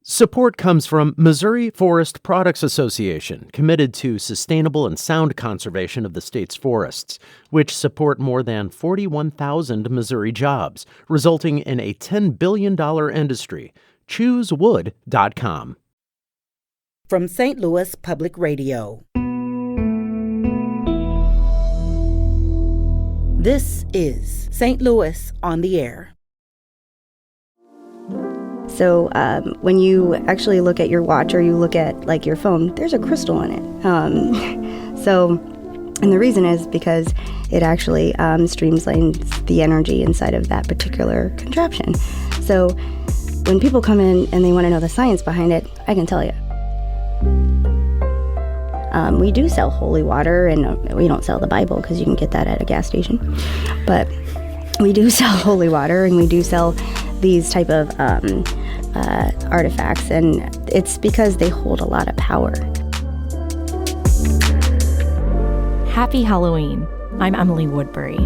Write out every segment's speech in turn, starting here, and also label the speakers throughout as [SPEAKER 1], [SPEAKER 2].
[SPEAKER 1] Support comes from Missouri Forest Products Association, committed to sustainable and sound conservation of the state's forests, which support more than 41,000 Missouri jobs, resulting in a $10 billion industry. ChooseWood.com.
[SPEAKER 2] From St. Louis Public Radio. This is St. Louis on the Air.
[SPEAKER 3] So when you actually look at your watch or you look at like your phone, there's a crystal in it. And the reason is because it actually streamlines the energy inside of that particular contraption. So when people come in and they want to know the science behind it, I can tell you. We do sell holy water, and we don't sell the Bible because you can get that at a gas station. But we do sell holy water, and we do sell these type of artifacts, and it's because they hold a lot of power.
[SPEAKER 4] Happy Halloween. I'm Emily Woodbury.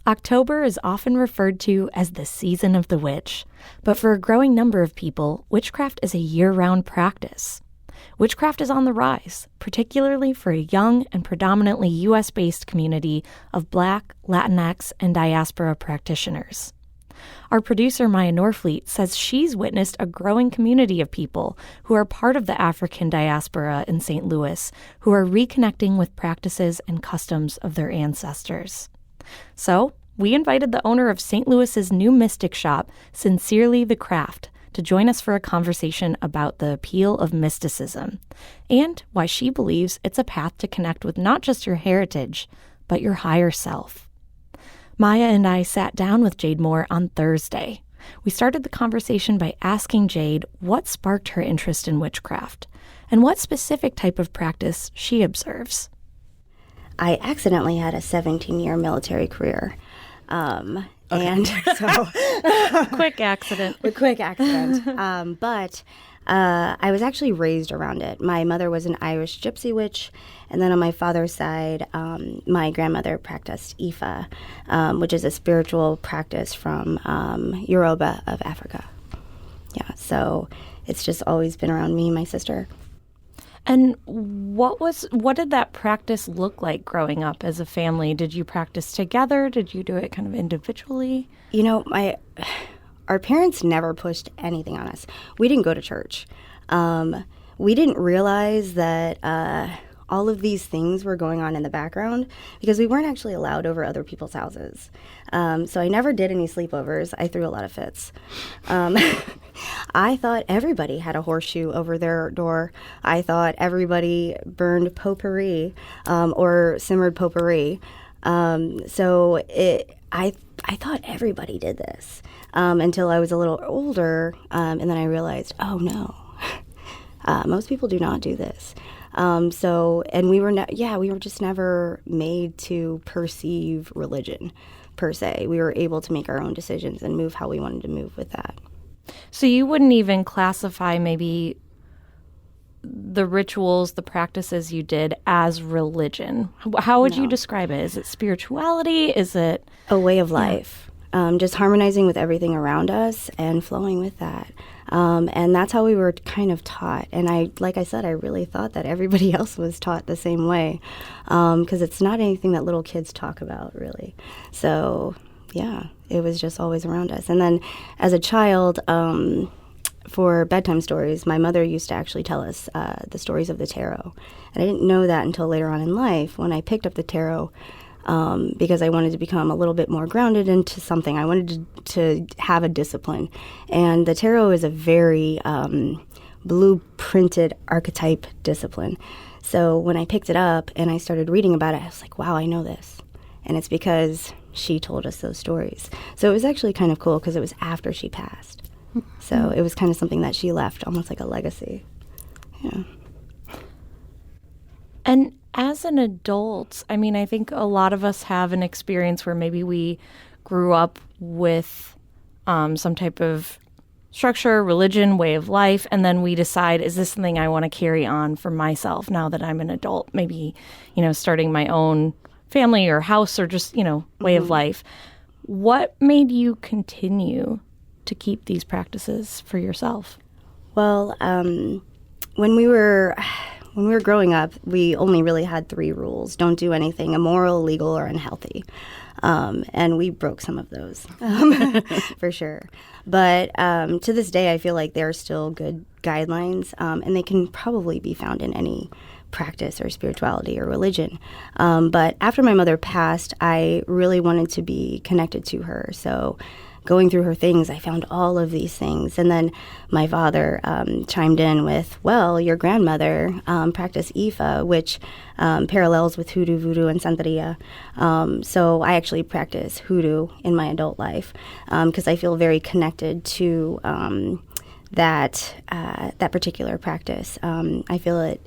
[SPEAKER 4] October is often referred to as the season of the witch, but for a growing number of people, witchcraft is a year-round practice. Witchcraft is on the rise, particularly for a young and predominantly U.S.-based community of Black, Latinx, and diaspora practitioners. Our producer, Maya Norfleet, says she's witnessed a growing community of people who are part of the African diaspora in St. Louis who are reconnecting with practices and customs of their ancestors. So, we invited the owner of St. Louis's new mystic shop, Sincerely the Craft, to join us for a conversation about the appeal of mysticism and why she believes it's a path to connect with not just your heritage, but your higher self. Maya and I sat down with Jade Moore on Thursday. We started the conversation by asking Jade what sparked her interest in witchcraft and what specific type of practice she observes.
[SPEAKER 3] I accidentally had a 17-year military career. And so
[SPEAKER 4] Quick accident.
[SPEAKER 3] But I was actually raised around it. My mother was an Irish gypsy witch, and then on my father's side, my grandmother practiced Ifa, which is a spiritual practice from Yoruba of Africa. Yeah, so it's just always been around me and my sister.
[SPEAKER 4] And what did that practice look like growing up as a family? Did you practice together? Did you do it kind of individually?
[SPEAKER 3] You know, our parents never pushed anything on us. We didn't go to church. We didn't realize that all of these things were going on in the background because we weren't actually allowed over other people's houses. So I never did any sleepovers. I threw a lot of fits. I thought everybody had a horseshoe over their door. I thought everybody burned potpourri or simmered potpourri. So I thought everybody did this until I was a little older, and then I realized, oh no, most people do not do this. And we were just never made to perceive religion per se. We were able to make our own decisions and move how we wanted to move with that.
[SPEAKER 4] So you wouldn't even classify maybe the rituals, the practices you did as religion. How would you describe it? Is it spirituality? Is it
[SPEAKER 3] a way of life? Just harmonizing with everything around us and flowing with that. And that's how we were kind of taught. And like I said, I really thought that everybody else was taught the same way, because it's not anything that little kids talk about, really. So, yeah, it was just always around us. And then as a child, for bedtime stories, my mother used to actually tell us the stories of the tarot. And I didn't know that until later on in life when I picked up the tarot. Because I wanted to become a little bit more grounded into something. I wanted to have a discipline. And the tarot is a very blueprinted archetype discipline. So when I picked it up and I started reading about it, I was like, wow, I know this. And it's because she told us those stories. So it was actually kind of cool because it was after she passed. So it was kind of something that she left, almost like a legacy. Yeah.
[SPEAKER 4] And as an adult, I mean, I think a lot of us have an experience where maybe we grew up with some type of structure, religion, way of life, and then we decide, is this something I want to carry on for myself now that I'm an adult? Maybe, starting my own family or house or just, way of life. What made you continue to keep these practices for yourself?
[SPEAKER 3] Well, when we were growing up, we only really had 3 rules. Don't do anything immoral, illegal, or unhealthy. And we broke some of those, for sure. But to this day, I feel like they're still good guidelines, and they can probably be found in any practice or spirituality or religion. But after my mother passed, I really wanted to be connected to her. So going through her things, I found all of these things. And then my father chimed in with, well, your grandmother practiced Ifa, which parallels with hoodoo, voodoo, and santeria. So I actually practice hoodoo in my adult life because I feel very connected to that particular practice. I feel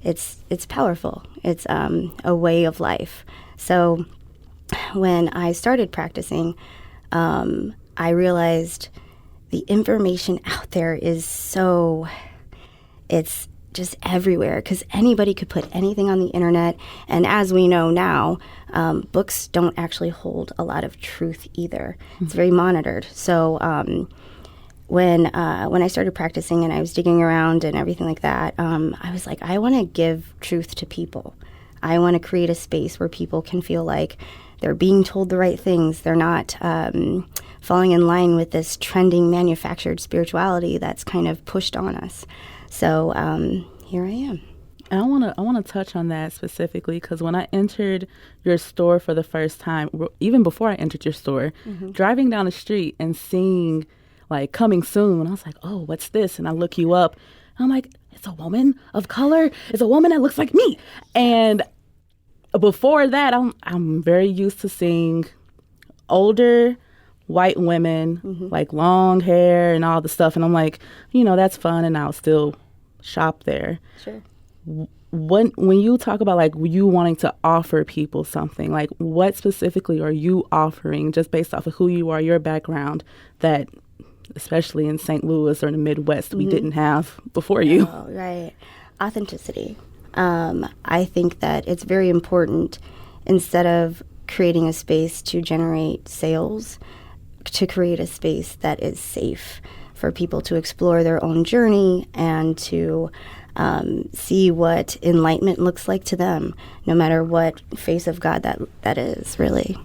[SPEAKER 3] it's powerful. It's a way of life. So when I started practicing, I realized the information out there is it's just everywhere because anybody could put anything on the internet. And as we know now, books don't actually hold a lot of truth either. It's very monitored. So when I started practicing and I was digging around and everything like that, I was like, I want to give truth to people. I want to create a space where people can feel like they're being told the right things. They're not falling in line with this trending manufactured spirituality that's kind of pushed on us. So here I am.
[SPEAKER 5] And I want to touch on that specifically because when I entered your store for the first time, even before I entered your store, driving down the street and seeing like coming soon, I was like, oh, what's this? And I look you up. And I'm like, it's a woman of color. It's a woman that looks like me. And before that, I'm very used to seeing older white women, like long hair and all the stuff. And I'm like, that's fun, and I'll still shop there.
[SPEAKER 3] Sure.
[SPEAKER 5] When you talk about like you wanting to offer people something, like what specifically are you offering just based off of who you are, your background, that especially in St. Louis or in the Midwest we didn't have before you?
[SPEAKER 3] Oh, right. Authenticity. I think that it's very important, instead of creating a space to generate sales, to create a space that is safe for people to explore their own journey and to see what enlightenment looks like to them, no matter what face of God that is, really.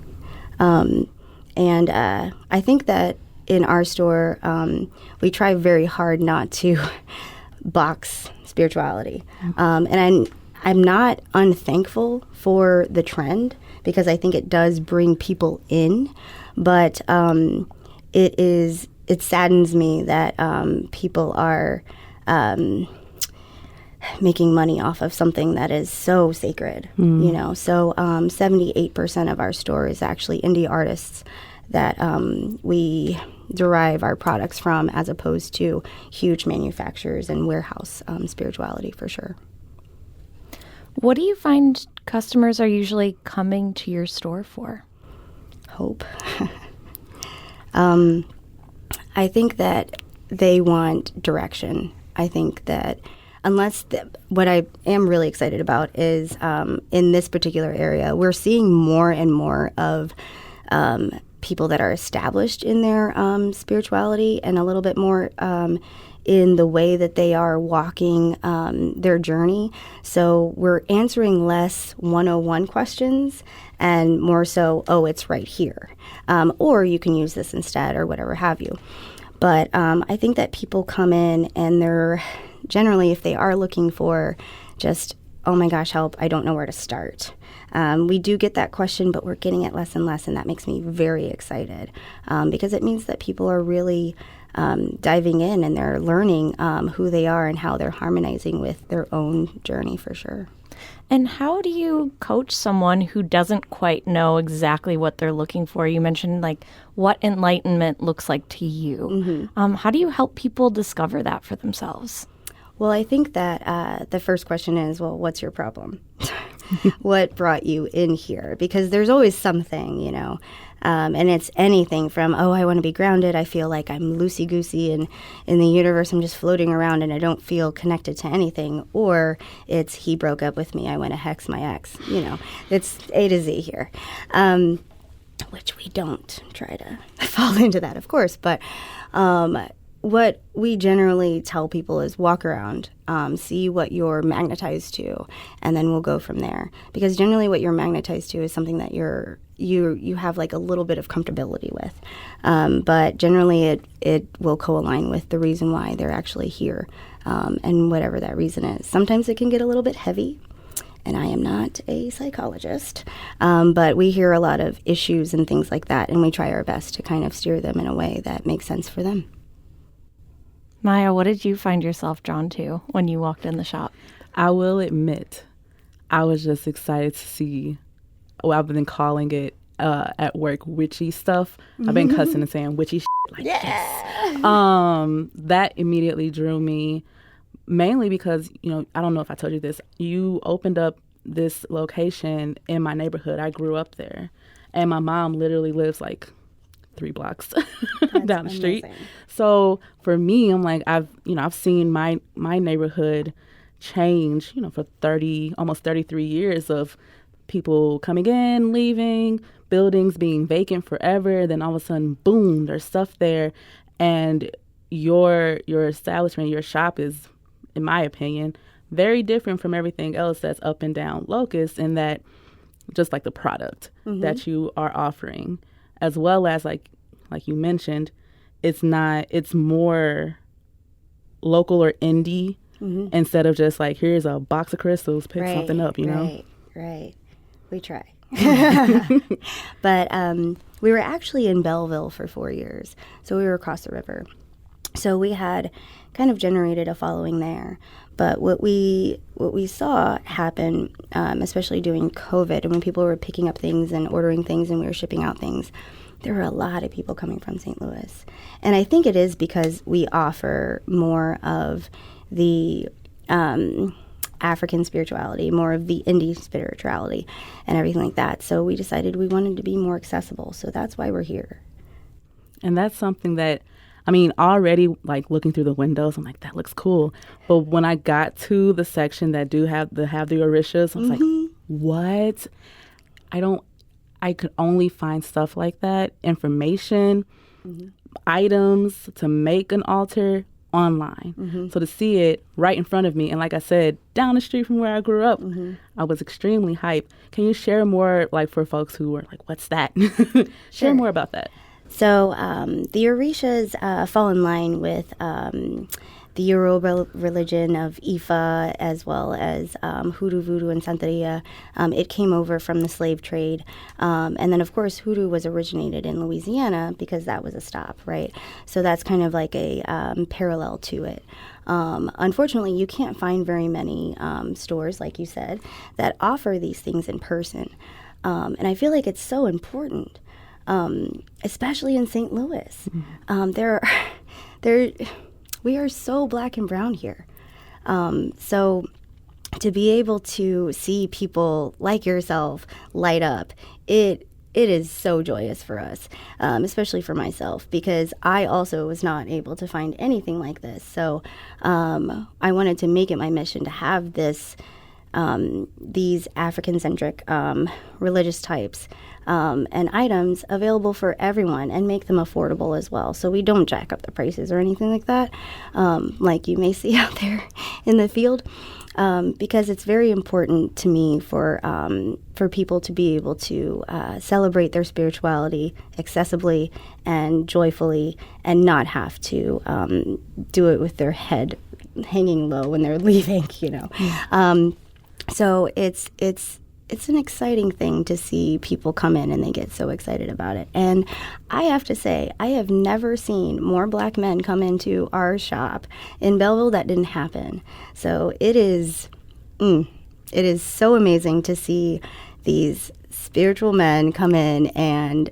[SPEAKER 3] And I think that in our store, we try very hard not to box spirituality. And I'm not unthankful for the trend because I think it does bring people in, but it saddens me that people are making money off of something that is so sacred, So 78% of our store is actually indie artists that we derive our products from, as opposed to huge manufacturers and warehouse spirituality, for sure.
[SPEAKER 4] What do you find customers are usually coming to your store for?
[SPEAKER 3] Hope. I think that they want direction. I think that what I am really excited about is in this particular area, we're seeing more and more of people that are established in their spirituality and a little bit more in the way that they are walking their journey. So we're answering less 101 questions and more so, oh, it's right here. Or you can use this instead or whatever have you. But I think that people come in and they're generally, if they are looking for just, oh my gosh, help, I don't know where to start. We do get that question, but we're getting it less and less, and that makes me very excited because it means that people are really diving in and they're learning who they are and how they're harmonizing with their own journey, for sure.
[SPEAKER 4] And how do you coach someone who doesn't quite know exactly what they're looking for? You mentioned like what enlightenment looks like to you. How do you help people discover that for themselves?
[SPEAKER 3] Well, I think that the first question is, well, what's your problem? what brought you in here, because there's always something, and it's anything from, oh, I want to be grounded. I feel like I'm loosey-goosey and in the universe. I'm just floating around and I don't feel connected to anything. Or it's, he broke up with me. I want to hex my ex. It's A to Z here. Which we don't try to fall into that, of course. But what we generally tell people is walk around, see what you're magnetized to, and then we'll go from there. Because generally what you're magnetized to is something that you have like a little bit of comfortability with. But generally it will co-align with the reason why they're actually here, and whatever that reason is. Sometimes it can get a little bit heavy. And I am not a psychologist, but we hear a lot of issues and things like that, and we try our best to kind of steer them in a way that makes sense for them.
[SPEAKER 4] Maya, what did you find yourself drawn to when you walked in the shop?
[SPEAKER 5] I will admit, I was just excited to see, I've been calling it at work, witchy stuff. I've been cussing and saying witchy shit like yes. That immediately drew me. Mainly because, I don't know if I told you this, you opened up this location in my neighborhood. I grew up there. And my mom literally lives like 3 blocks down the street. So for me, I'm like, I've seen my neighborhood change, for almost 33 years of people coming in, leaving, buildings being vacant forever. Then all of a sudden, boom, there's stuff there. And your establishment, your shop is, in my opinion, very different from everything else that's up and down Locust, in that just like the product that you are offering, as well as like you mentioned, it's more local or indie instead of just like, here's a box of crystals, pick something up,
[SPEAKER 3] Right. We try. But we were actually in Belleville for 4 years, so we were across the river. So we had kind of generated a following there. But what we saw happen, especially during COVID, and when people were picking up things and ordering things and we were shipping out things, there were a lot of people coming from St. Louis. And I think it is because we offer more of the African spirituality, more of the Indian spirituality and everything like that. So we decided we wanted to be more accessible. So that's why we're here.
[SPEAKER 5] And that's something that, already like looking through the windows, I'm like, that looks cool. But when I got to the section that have the orishas, I was like, what? I could only find stuff like that, information, items to make an altar online. So to see it right in front of me, and like I said, down the street from where I grew up, I was extremely hyped. Can you share more, like, for folks who are like, what's that? Share more about that.
[SPEAKER 3] So the Orishas fall in line with the Yoruba religion of Ifa, as well as Hoodoo, Voodoo, and Santeria. It came over from the slave trade. And then, of course, Hoodoo was originated in Louisiana because that was a stop, right? So that's kind of like a parallel to it. Unfortunately, you can't find very many stores, like you said, that offer these things in person. And I feel like it's so important. Especially in St. Louis. We are so black and brown here. So to be able to see people like yourself light up, it is so joyous for us, especially for myself, because I also was not able to find anything like this. So I wanted to make it my mission to have these African-centric religious types and items available for everyone and make them affordable as well. So we don't jack up the prices or anything like that, like you may see out there in the field, because it's very important to me for people to be able to celebrate their spirituality accessibly and joyfully, and not have to do it with their head hanging low when they're leaving, So it's an exciting thing to see people come in and they get so excited about it. And I have to say, I have never seen more black men come into our shop in Belleville. That didn't happen. So it is so amazing to see these spiritual men come in, and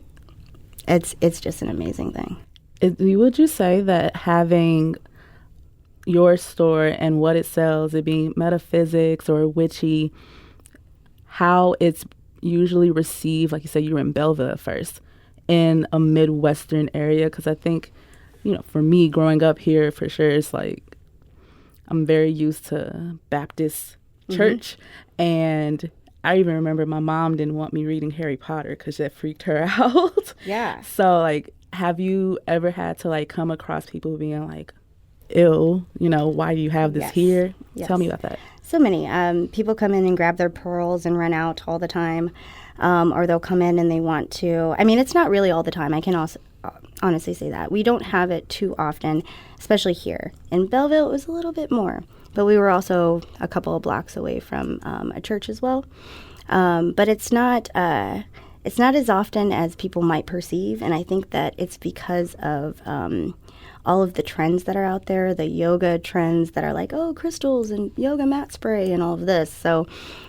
[SPEAKER 3] it's just an amazing thing.
[SPEAKER 5] Would you say that having your store and what it sells, it being metaphysics or witchy, how it's usually received. Like you said, you were in Belleville at first, in a Midwestern area, because I think, for me growing up here, for sure, it's like I'm very used to Baptist church, and I even remember my mom didn't want me reading Harry Potter because that freaked her out.
[SPEAKER 3] Yeah.
[SPEAKER 5] So, like, have you ever had to, like, come across people being like, ew, why do you have this here?
[SPEAKER 3] Yes.
[SPEAKER 5] Tell me about that.
[SPEAKER 3] So many. People come in and grab their pearls and run out all the time. Or they'll come in and they want to. I mean, it's not really all the time. I can also honestly say that. We don't have it too often, especially here. In Belleville, it was a little bit more. But we were also a couple of blocks away from a church as well. But it's not as often as people might perceive. And I think that it's because of all of the trends that are out there, the yoga trends that are like, oh, crystals and yoga mat spray and all of this. So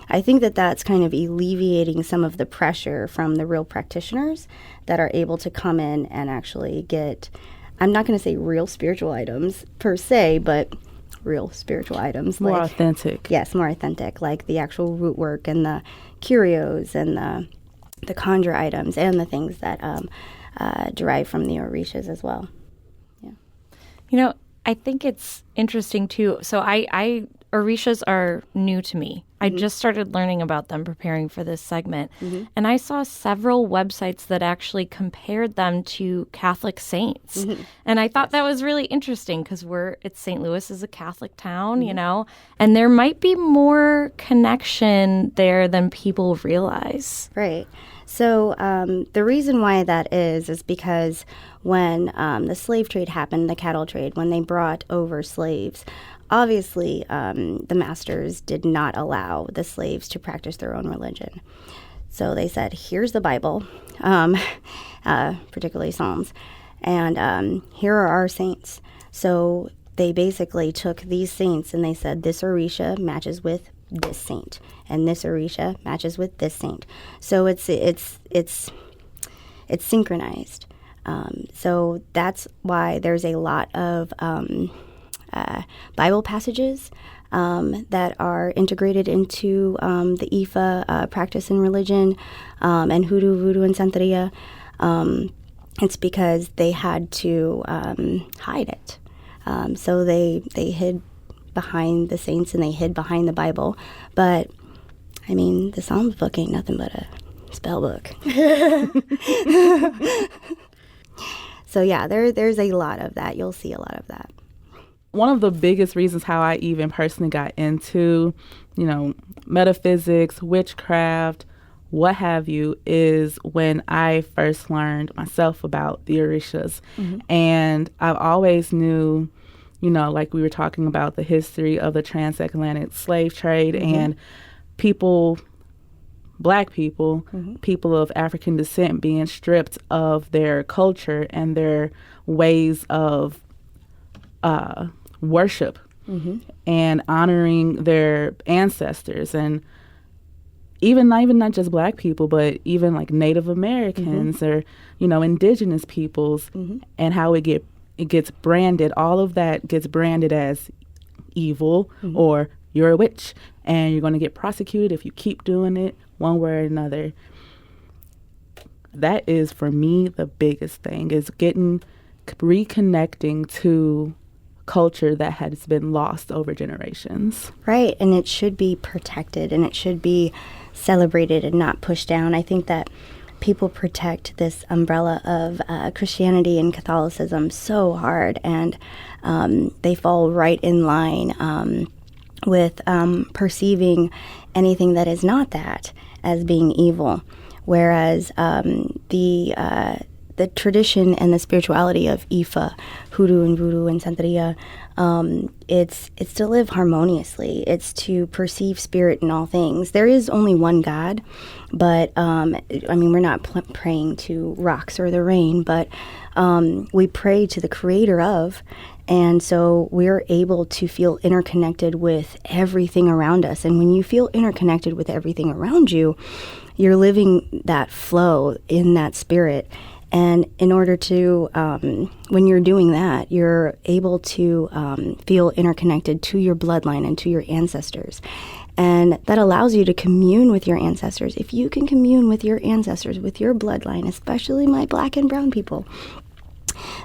[SPEAKER 3] I think that that's kind of alleviating some of the pressure from the real practitioners that are able to come in and actually get, I'm not going to say real spiritual items per se, but real spiritual items.
[SPEAKER 5] More
[SPEAKER 3] like,
[SPEAKER 5] authentic.
[SPEAKER 3] Yes, more authentic, like the actual root work and the curios and the conjure items and the things that derive from the orishas as well.
[SPEAKER 4] I think it's interesting too. So orishas are new to me. I just started learning about them preparing for this segment. And I saw several websites that actually compared them to Catholic saints. And I thought that was really interesting because St. Louis is a Catholic town, and there might be more connection there than people realize.
[SPEAKER 3] Right. So the reason why that is because when the slave trade happened, the cattle trade, when they brought over slaves, obviously the masters did not allow the slaves to practice their own religion. So they said, here's the Bible, particularly Psalms, and here are our saints. So they basically took these saints and they said, this orisha matches with this saint, and this orisha matches with this saint. So it's synchronized. So that's why there's a lot of Bible passages that are integrated into the Ifa practice and religion, and hoodoo, voodoo, and santeria. It's because they had to hide it. So they hid behind the saints and they hid behind the Bible. But, I mean, the Psalms book ain't nothing but a spell book. So, yeah, there's a lot of that. You'll see a lot of that.
[SPEAKER 5] One of the biggest reasons how I even personally got into, metaphysics, witchcraft, what have you, is when I first learned myself about the orishas. And I've always knew, like we were talking about the history of the transatlantic slave trade and people, Black people, people of African descent being stripped of their culture and their ways of worship and honoring their ancestors, and even not just Black people, but even like Native Americans or indigenous peoples, and how it gets branded. All of that gets branded as evil, or you're a witch and you're going to get prosecuted if you keep doing it one way or another. That is, for me, the biggest thing, is reconnecting to culture that has been lost over generations.
[SPEAKER 3] Right, and it should be protected and it should be celebrated and not pushed down. I think that people protect this umbrella of Christianity and Catholicism so hard, and they fall right in line with perceiving anything that is not that as being evil, whereas the tradition and the spirituality of Ifa, hoodoo and voodoo and santeria, it's to live harmoniously. It's to perceive spirit in all things. There is only one God, but we're not praying to rocks or the rain, but we pray to the creator of, and so we're able to feel interconnected with everything around us. And when you feel interconnected with everything around you, you're living that flow in that spirit. And in order to, when you're doing that, you're able to feel interconnected to your bloodline and to your ancestors. And that allows you to commune with your ancestors. If you can commune with your ancestors, with your bloodline, especially my Black and brown people,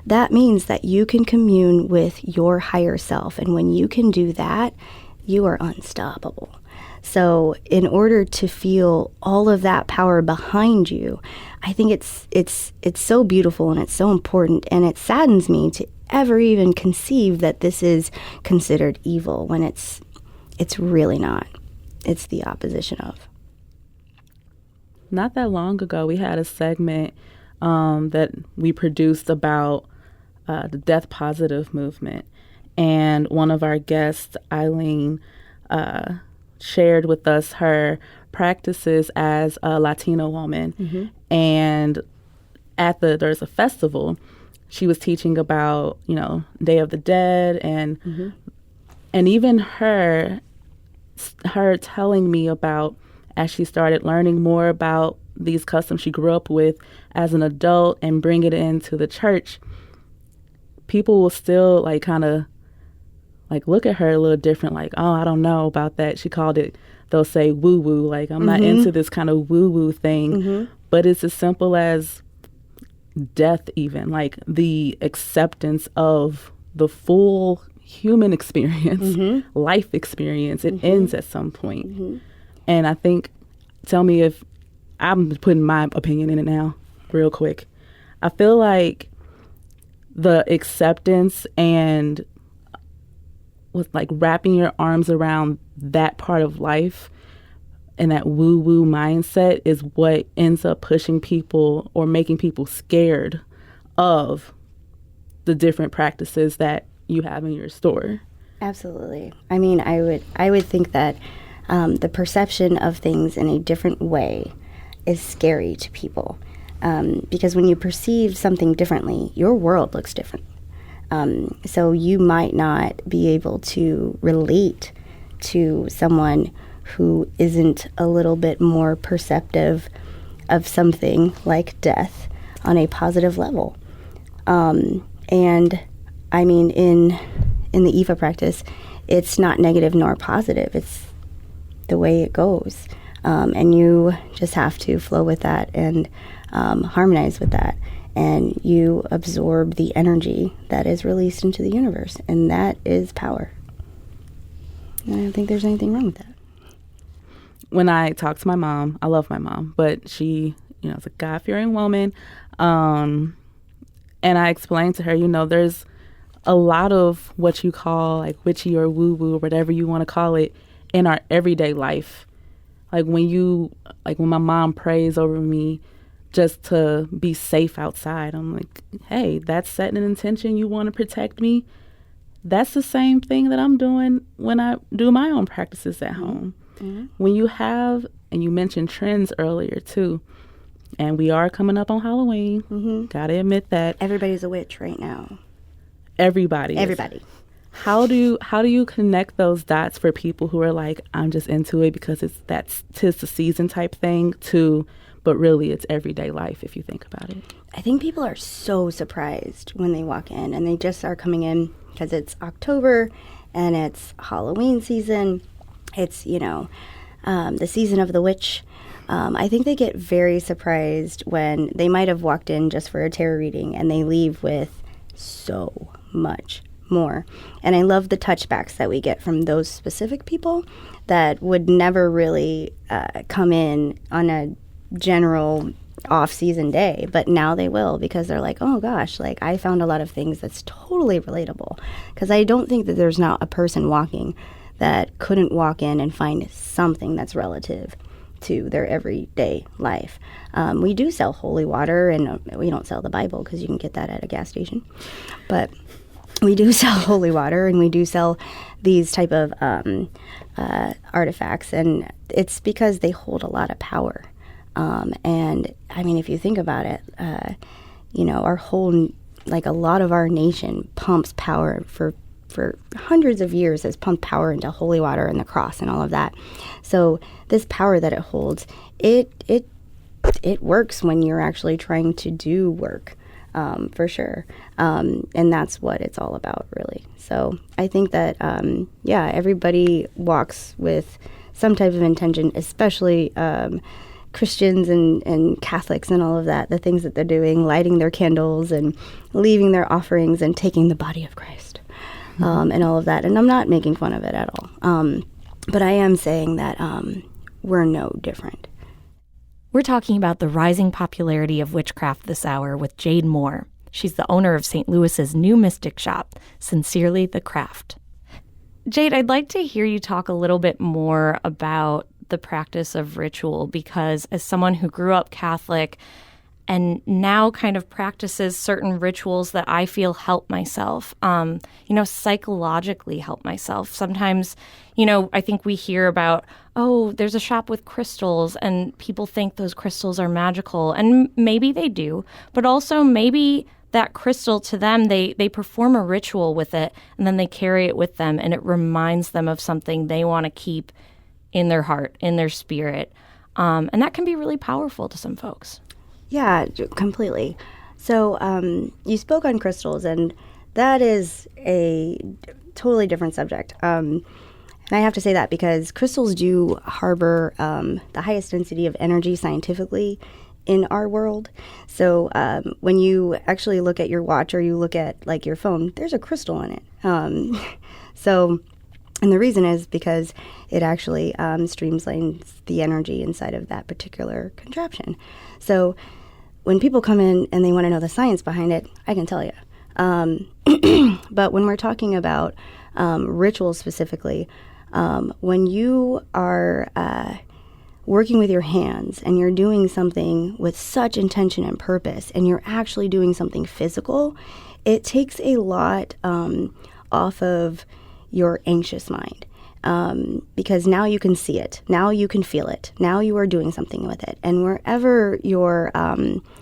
[SPEAKER 3] that means that you can commune with your higher self. And when you can do that, you are unstoppable. So in order to feel all of that power behind you, I think it's so beautiful and it's so important. And it saddens me to ever even conceive that this is considered evil when it's really not. It's the opposition of.
[SPEAKER 5] Not that long ago, we had a segment that we produced about the death positive movement. And one of our guests, Eileen, shared with us her practices as a Latino woman. Mm-hmm. And there's a festival, she was teaching about, Day of the Dead and mm-hmm. and even her telling me about, as she started learning more about these customs she grew up with as an adult and bring it into the church, people will still kind of look at her a little different, oh, I don't know about that. She called it, they'll say woo-woo, I'm mm-hmm. not into this kind of woo-woo thing. Mm-hmm. But it's as simple as death even, the acceptance of the full human experience, mm-hmm. life experience. It mm-hmm. ends at some point. Mm-hmm. And I think, tell me if I'm putting my opinion in it now real quick. I feel like the acceptance and with wrapping your arms around that part of life and that woo-woo mindset is what ends up pushing people or making people scared of the different practices that you have in your store.
[SPEAKER 3] Absolutely. I mean, I would think that the perception of things in a different way is scary to people, because when you perceive something differently, your world looks different. So you might not be able to relate to someone who isn't a little bit more perceptive of something like death on a positive level. And I mean, in the IFA practice, it's not negative nor positive. It's the way it goes. And you just have to flow with that and harmonize with that. And you absorb the energy that is released into the universe. And that is power. And I don't think there's anything wrong with that.
[SPEAKER 5] When I talk to my mom, I love my mom, but she, is a God-fearing woman. And I explained to her, there's a lot of what you call witchy or woo-woo or whatever you want to call it in our everyday life. When my mom prays over me just to be safe outside, I'm like, hey, that's setting an intention. You want to protect me. That's the same thing that I'm doing when I do my own practices at home. Mm-hmm. When you have, and you mentioned trends earlier too, and we are coming up on Halloween. Mm-hmm. Gotta admit that.
[SPEAKER 3] Everybody's a witch right now.
[SPEAKER 5] Everybody. How do you connect those dots for people who are I'm just into it because tis the season type thing too, but really it's everyday life if you think about it?
[SPEAKER 3] I think people are so surprised when they walk in, and they just are coming in because it's October and it's Halloween season. It's, the season of the witch. I think they get very surprised when they might have walked in just for a tarot reading and they leave with so much more. And I love the touchbacks that we get from those specific people that would never really come in on a general off-season day, but now they will, because they're like, oh gosh, I found a lot of things that's totally relatable. Because I don't think that there's not a person walking that couldn't walk in and find something that's relative to their everyday life. We do sell holy water, and we don't sell the Bible because you can get that at a gas station. But we do sell holy water, and we do sell these type of artifacts, and it's because they hold a lot of power. And I mean, if you think about it, our whole, a lot of our nation pumps power for hundreds of years, has pumped power into holy water and the cross and all of that. So this power that it holds, it works when you're actually trying to do work, for sure. And that's what it's all about, really. So I think that, everybody walks with some type of intention, especially Christians and Catholics and all of that, the things that they're doing, lighting their candles and leaving their offerings and taking the body of Christ, and all of that. And I'm not making fun of it at all. But I am saying that we're no different.
[SPEAKER 4] We're talking about the rising popularity of witchcraft this hour with Jade Moore. She's the owner of St. Louis's new mystic shop, Sincerely the Craft. Jade, I'd like to hear you talk a little bit more about the practice of ritual, because as someone who grew up Catholic and now kind of practices certain rituals that I feel help myself, psychologically help myself. Sometimes, I think we hear about, oh, there's a shop with crystals and people think those crystals are magical. And maybe they do, but also maybe that crystal to them, they perform a ritual with it and then they carry it with them and it reminds them of something they want to keep in their heart, in their spirit. And that can be really powerful to some folks.
[SPEAKER 3] Yeah, completely. So you spoke on crystals, and that is a totally different subject. And I have to say that because crystals do harbor the highest density of energy scientifically in our world. So when you actually look at your watch or you look at like your phone, there's a crystal in it. And the reason is because it actually streamlines the energy inside of that particular contraption. So when people come in and they want to know the science behind it, I can tell you. But when we're talking about rituals specifically, when you are working with your hands and you're doing something with such intention and purpose and you're actually doing something physical, it takes a lot off of your anxious mind, because now you can see it, now you can feel it, now you are doing something with it, and wherever your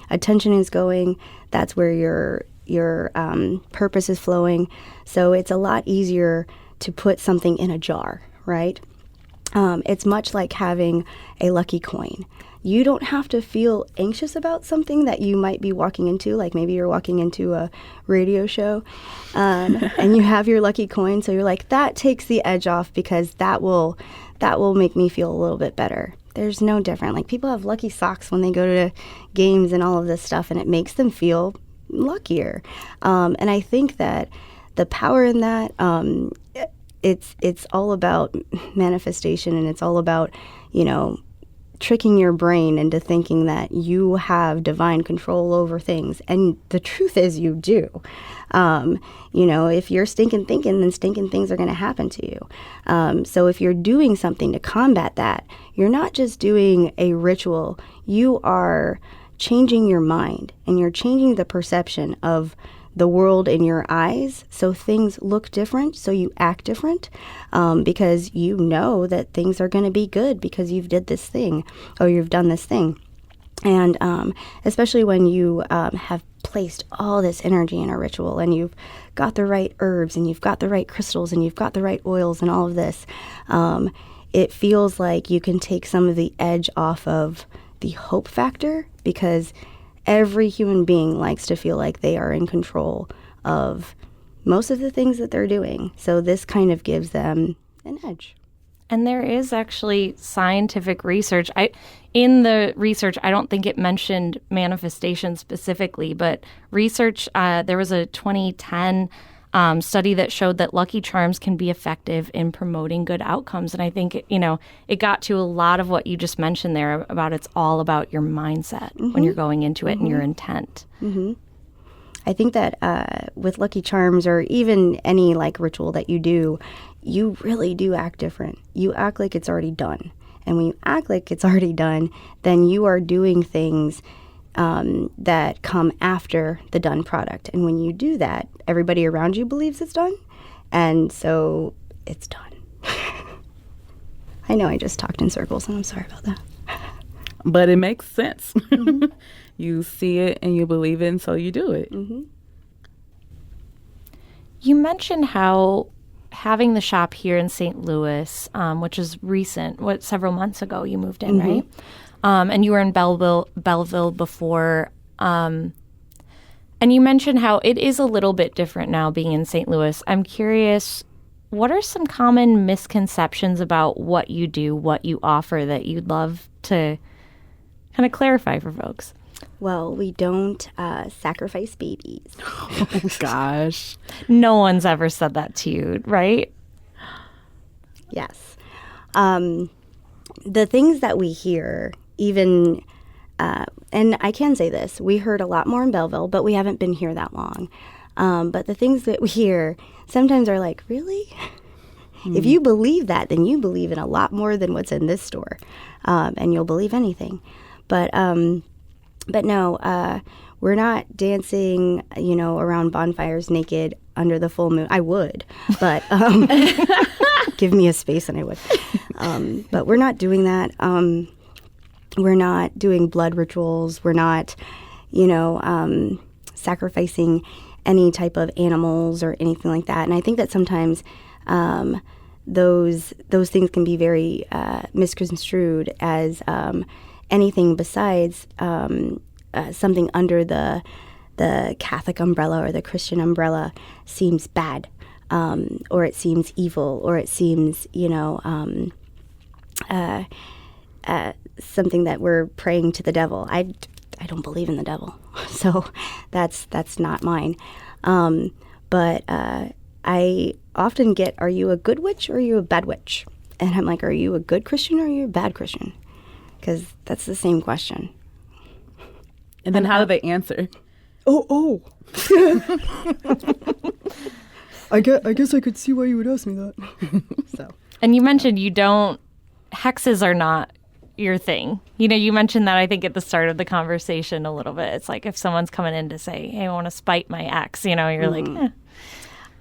[SPEAKER 3] attention is going, that's where your purpose is flowing. So it's a lot easier to put something in a jar, right? It's much like having a lucky coin. You don't have to feel anxious about something that you might be walking into, like maybe you're walking into a radio show and you have your lucky coin. So you're like, that takes the edge off because that will make me feel a little bit better. There's no different. Like people have lucky socks when they go to games and all of this stuff, and it makes them feel luckier. And I think that the power in that, it's all about manifestation, and it's all about, tricking your brain into thinking that you have divine control over things. And the truth is you do. If you're stinking thinking, then stinking things are going to happen to you. So if you're doing something to combat that, you're not just doing a ritual, you are changing your mind and you're changing the perception of the world in your eyes, so things look different, so you act different, because you know that things are going to be good because you've did this thing or you've done this thing. And especially when you have placed all this energy in a ritual and you've got the right herbs and you've got the right crystals and you've got the right oils and all of this, it feels like you can take some of the edge off of the hope factor, because every human being likes to feel like they are in control of most of the things that they're doing. So this kind of gives them an edge.
[SPEAKER 4] And there is actually scientific research. In the research, I don't think it mentioned manifestation specifically, but research, there was a 2010 study that showed that Lucky Charms can be effective in promoting good outcomes. And I think, it got to a lot of what you just mentioned there about it's all about your mindset when you're going into it and your intent.
[SPEAKER 3] Mm-hmm. I think that with Lucky Charms or even any ritual that you do, you really do act different. You act like it's already done. And when you act like it's already done, then you are doing things that come after the done product. And when you do that, everybody around you believes it's done. And so it's done. I know I just talked in circles, and I'm sorry about that.
[SPEAKER 5] But it makes sense.
[SPEAKER 3] Mm-hmm.
[SPEAKER 5] You see it and you believe it, and so you do it.
[SPEAKER 3] Mm-hmm.
[SPEAKER 4] You mentioned how having the shop here in St. Louis, which is recent, several months ago you moved in, right? And you were in Belleville before. And you mentioned how it is a little bit different now being in St. Louis. I'm curious, what are some common misconceptions about what you do, what you offer that you'd love to kind of clarify for folks?
[SPEAKER 3] Well, we don't sacrifice babies.
[SPEAKER 5] Oh, gosh.
[SPEAKER 4] No one's ever said that to you, right?
[SPEAKER 3] Yes. The things that we hear, even, and I can say this, we heard a lot more in Belleville, but we haven't been here that long. But the things that we hear sometimes are like, really? If you believe that, then you believe in a lot more than what's in this store, and you'll believe anything. But no, we're not dancing, around bonfires naked under the full moon. I would, but give me a space and I would. But we're not doing that. We're not doing blood rituals. We're not, sacrificing any type of animals or anything like that. And I think that sometimes those things can be very misconstrued as anything besides something under the Catholic umbrella or the Christian umbrella seems bad, or it seems evil, or it seems, something that we're praying to the devil. I don't believe in the devil, so that's not mine. But I often get, are you a good witch or are you a bad witch? And I'm like, are you a good Christian or are you a bad Christian? Because that's the same question.
[SPEAKER 5] And then how do they answer?
[SPEAKER 6] Oh. I guess I could see why you would ask me that. So.
[SPEAKER 4] And you mentioned hexes are not your thing. You mentioned that I think at the start of the conversation a little bit. It's like if someone's coming in to say, hey, I want to spite my ex, you're like,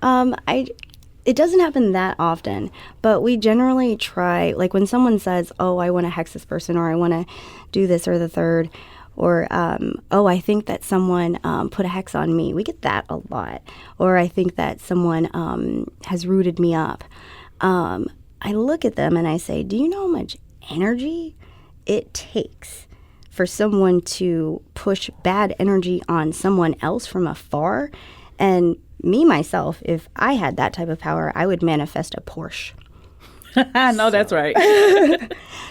[SPEAKER 4] eh.
[SPEAKER 3] It doesn't happen that often, but we generally try, like when someone says, oh, I want to hex this person, or I want to do this or the third, or, oh, I think that someone put a hex on me. We get that a lot. Or I think that someone has rooted me up. I look at them and I say, do you know how much energy it takes for someone to push bad energy on someone else from afar? And me, myself, if I had that type of power, I would manifest a Porsche.
[SPEAKER 5] No, that's right.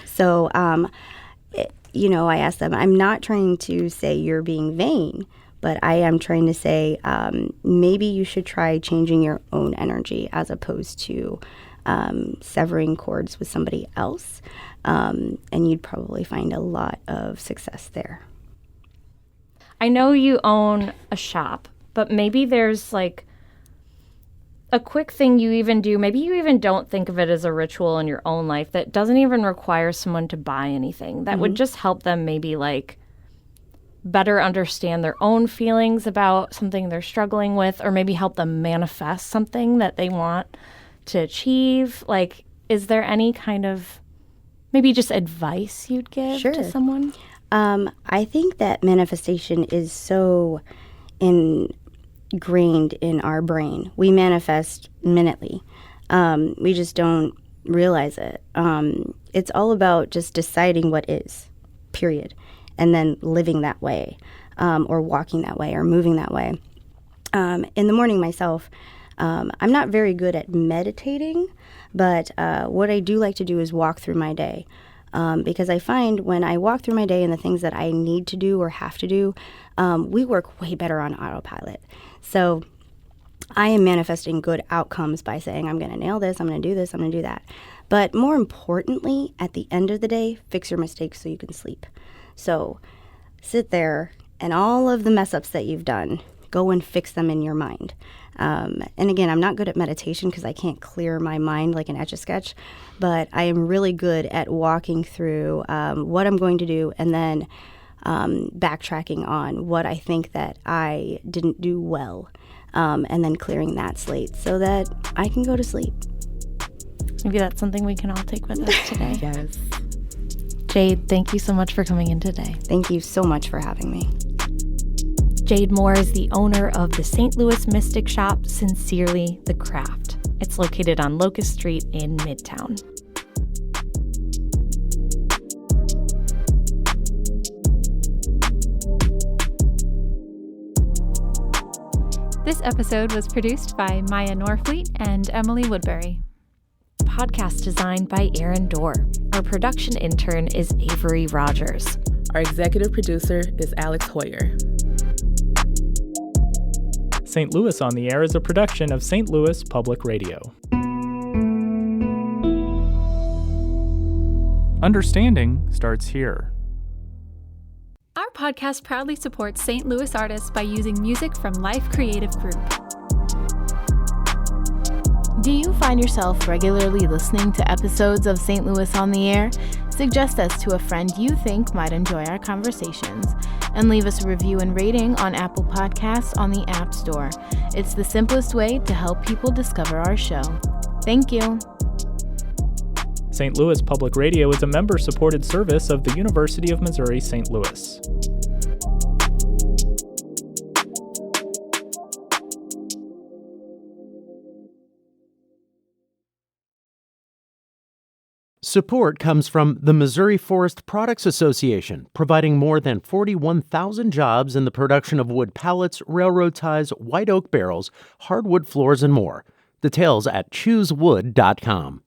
[SPEAKER 3] So, I asked them, I'm not trying to say you're being vain, but I am trying to say maybe you should try changing your own energy as opposed to severing cords with somebody else. And you'd probably find a lot of success there.
[SPEAKER 4] I know you own a shop, but maybe there's like a quick thing you even do. Maybe you even don't think of it as a ritual in your own life that doesn't even require someone to buy anything. That would just help them maybe like better understand their own feelings about something they're struggling with, or maybe help them manifest something that they want to achieve. Like, is there any kind of maybe just advice you'd give to someone?
[SPEAKER 3] I think that manifestation is so ingrained in our brain. We manifest minutely. We just don't realize it. It's all about just deciding what is, period, and then living that way, or walking that way, or moving that way. In the morning myself, I'm not very good at meditating, but what I do like to do is walk through my day. Because I find when I walk through my day and the things that I need to do or have to do, we work way better on autopilot. So I am manifesting good outcomes by saying, I'm going to nail this, I'm going to do this, I'm going to do that. But more importantly, at the end of the day, fix your mistakes so you can sleep. So sit there and all of the mess ups that you've done, go and fix them in your mind. And again, I'm not good at meditation because I can't clear my mind like an Etch-a-Sketch, but I am really good at walking through what I'm going to do and then backtracking on what I think that I didn't do well, and then clearing that slate so that I can go to sleep.
[SPEAKER 4] Maybe that's something we can all take with us today.
[SPEAKER 5] Yes.
[SPEAKER 4] Jade, thank you so much for coming in today.
[SPEAKER 3] Thank you so much for having me.
[SPEAKER 4] Jade Moore is the owner of the St. Louis mystic shop, Sincerely the Craft. It's located on Locust Street in Midtown.
[SPEAKER 7] This episode was produced by Maya Norfleet and Emily Woodbury.
[SPEAKER 4] Podcast designed by Aaron Dorr. Our production intern is Avery Rogers.
[SPEAKER 5] Our executive producer is Alex Hoyer.
[SPEAKER 8] St. Louis on the Air is a production of St. Louis Public Radio. Understanding starts here.
[SPEAKER 7] Our podcast proudly supports St. Louis artists by using music from Life Creative Group.
[SPEAKER 9] Do you find yourself regularly listening to episodes of St. Louis on the Air? Suggest us to a friend you think might enjoy our conversations, and leave us a review and rating on Apple Podcasts on the App Store. It's the simplest way to help people discover our show. Thank you.
[SPEAKER 8] St. Louis Public Radio is a member-supported service of the University of Missouri St. Louis.
[SPEAKER 1] Support comes from the Missouri Forest Products Association, providing more than 41,000 jobs in the production of wood pallets, railroad ties, white oak barrels, hardwood floors, and more. Details at choosewood.com.